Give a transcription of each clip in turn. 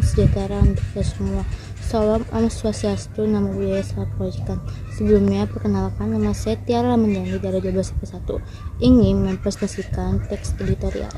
sejahtera untuk kita semua. Salam Om Swastiastu, Namo Buddhaya, Salam Kebajikan. Sebelumnya, perkenalkan, nama saya Tiara Ramandhani dari 12/1, ingin mempresentasikan teks editorial.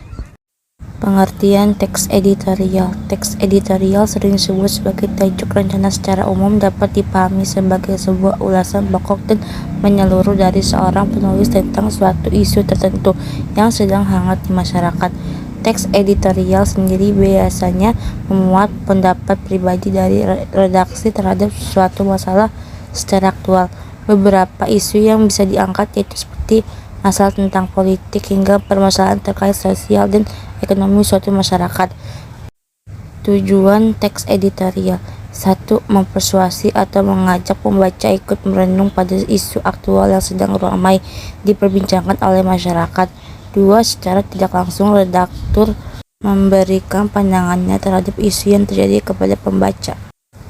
Pengertian teks editorial. Teks editorial sering disebut sebagai tajuk rencana secara umum, dapat dipahami sebagai sebuah ulasan pokok dan menyeluruh dari seorang penulis tentang suatu isu tertentu yang sedang hangat di masyarakat. Teks editorial sendiri biasanya memuat pendapat pribadi dari redaksi terhadap suatu masalah secara aktual. Beberapa isu yang bisa diangkat yaitu seperti masalah tentang politik hingga permasalahan terkait sosial dan ekonomi suatu masyarakat. Tujuan teks editorial: 1. Mempersuasi atau mengajak pembaca ikut merenung pada isu aktual yang sedang ramai diperbincangkan oleh masyarakat. 2. Secara tidak langsung, redaktur memberikan pandangannya terhadap isu yang terjadi kepada pembaca.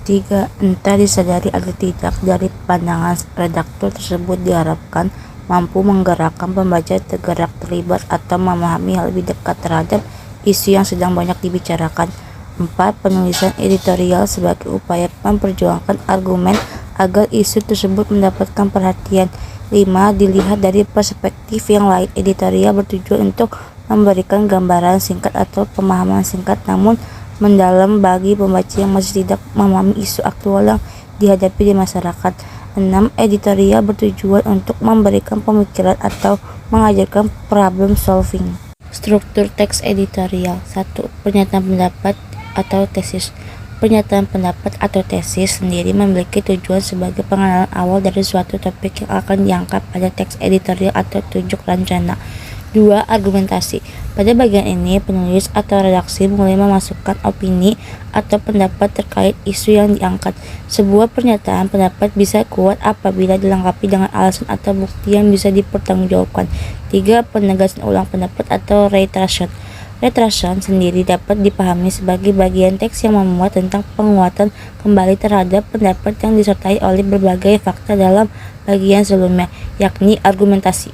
3. Entah disadari atau tidak, dari pandangan redaktur tersebut diharapkan mampu menggerakkan pembaca tergerak, terlibat, atau memahami hal lebih dekat terhadap isu yang sedang banyak dibicarakan. 4. Penulisan editorial sebagai upaya memperjuangkan argumen agar isu tersebut mendapatkan perhatian. 5. Dilihat dari perspektif yang lain, editorial bertujuan untuk memberikan gambaran singkat atau pemahaman singkat namun mendalam bagi pembaca yang masih tidak memahami isu aktual yang dihadapi di masyarakat. 6. Editorial bertujuan untuk memberikan pemikiran atau mengajarkan problem solving. Struktur teks editorial. 1. Pernyataan pendapat atau tesis. Pernyataan pendapat atau tesis sendiri memiliki tujuan sebagai pengenalan awal dari suatu topik yang akan diangkat pada teks editorial atau tunjuk rencana. 2. Argumentasi. Pada bagian ini, penulis atau redaksi mulai memasukkan opini atau pendapat terkait isu yang diangkat. Sebuah pernyataan pendapat bisa kuat apabila dilengkapi dengan alasan atau bukti yang bisa dipertanggungjawabkan. 3. Penegasan ulang pendapat atau reiteration. Reiteration sendiri dapat dipahami sebagai bagian teks yang memuat tentang penguatan kembali terhadap pendapat yang disertai oleh berbagai fakta dalam bagian sebelumnya, yakni argumentasi.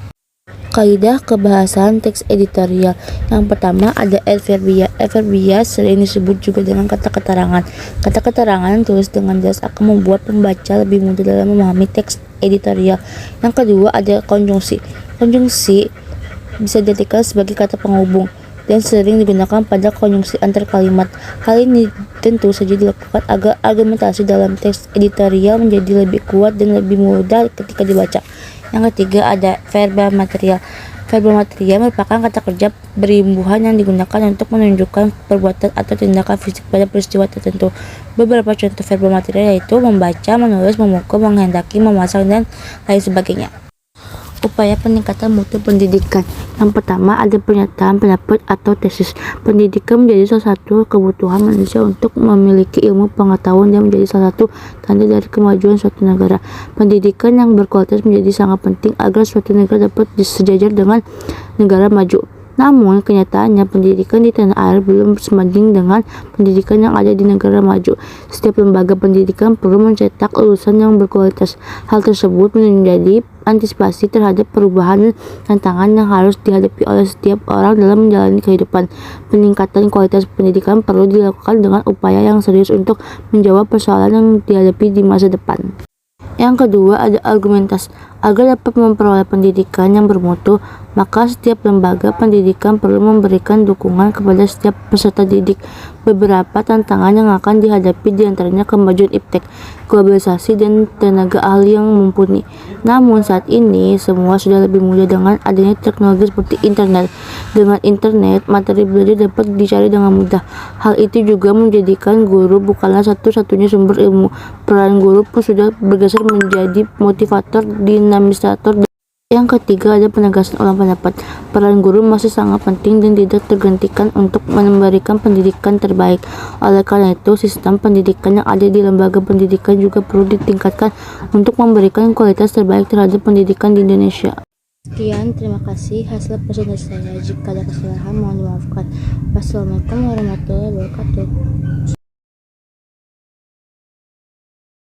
Kaidah kebahasan teks editorial. Yang pertama ada adverbia. Adverbia sering disebut juga dengan kata keterangan. Kata keterangan tulis dengan jelas akan membuat pembaca lebih mudah dalam memahami teks editorial. Yang kedua ada konjungsi. Konjungsi bisa dijadikan sebagai kata penghubung dan sering digunakan pada konjungsi antar kalimat. Hal ini tentu saja dilakukan agar argumentasi dalam teks editorial menjadi lebih kuat dan lebih mudah ketika dibaca. Yang ketiga ada verbal material. Verbal material merupakan kata kerja berimbuhan yang digunakan untuk menunjukkan perbuatan atau tindakan fisik pada peristiwa tertentu. Beberapa contoh verbal material yaitu membaca, menulis, memukul, menghendaki, memasang, dan lain sebagainya. Upaya peningkatan mutu pendidikan. Yang pertama ada pernyataan pendapat atau tesis. Pendidikan menjadi salah satu kebutuhan manusia untuk memiliki ilmu pengetahuan dan menjadi salah satu tanda dari kemajuan suatu negara. Pendidikan yang berkualitas menjadi sangat penting agar suatu negara dapat sejajar dengan negara maju. Namun kenyataannya pendidikan di tanah air belum sebanding dengan pendidikan yang ada di negara maju. Setiap lembaga pendidikan perlu mencetak lulusan yang berkualitas. Hal tersebut menjadi antisipasi terhadap perubahan dan tantangan yang harus dihadapi oleh setiap orang dalam menjalani kehidupan. Peningkatan kualitas pendidikan perlu dilakukan dengan upaya yang serius untuk menjawab persoalan yang dihadapi di masa depan. Yang kedua ada argumentasi. Agar dapat memperoleh pendidikan yang bermutu, maka setiap lembaga pendidikan perlu memberikan dukungan kepada setiap peserta didik. Beberapa tantangan yang akan dihadapi diantaranya kemajuan iptek, globalisasi, dan tenaga ahli yang mumpuni. Namun saat ini semua sudah lebih mudah dengan adanya teknologi seperti internet. Dengan internet, materi belajar dapat dicari dengan mudah. Hal itu juga menjadikan guru bukanlah satu-satunya sumber ilmu. Peran guru pun sudah bergeser menjadi motivator, dinamisator. Yang ketiga ada penegasan ulang pendapat. Peran guru masih sangat penting dan tidak tergantikan untuk memberikan pendidikan terbaik. Oleh karena itu, sistem pendidikan yang ada di lembaga pendidikan juga perlu ditingkatkan untuk memberikan kualitas terbaik terhadap pendidikan di Indonesia. Sekian, terima kasih hasil presentasi saya. Jika ada kesalahan mohon dimaafkan. Wassalamualaikum warahmatullahi wabarakatuh.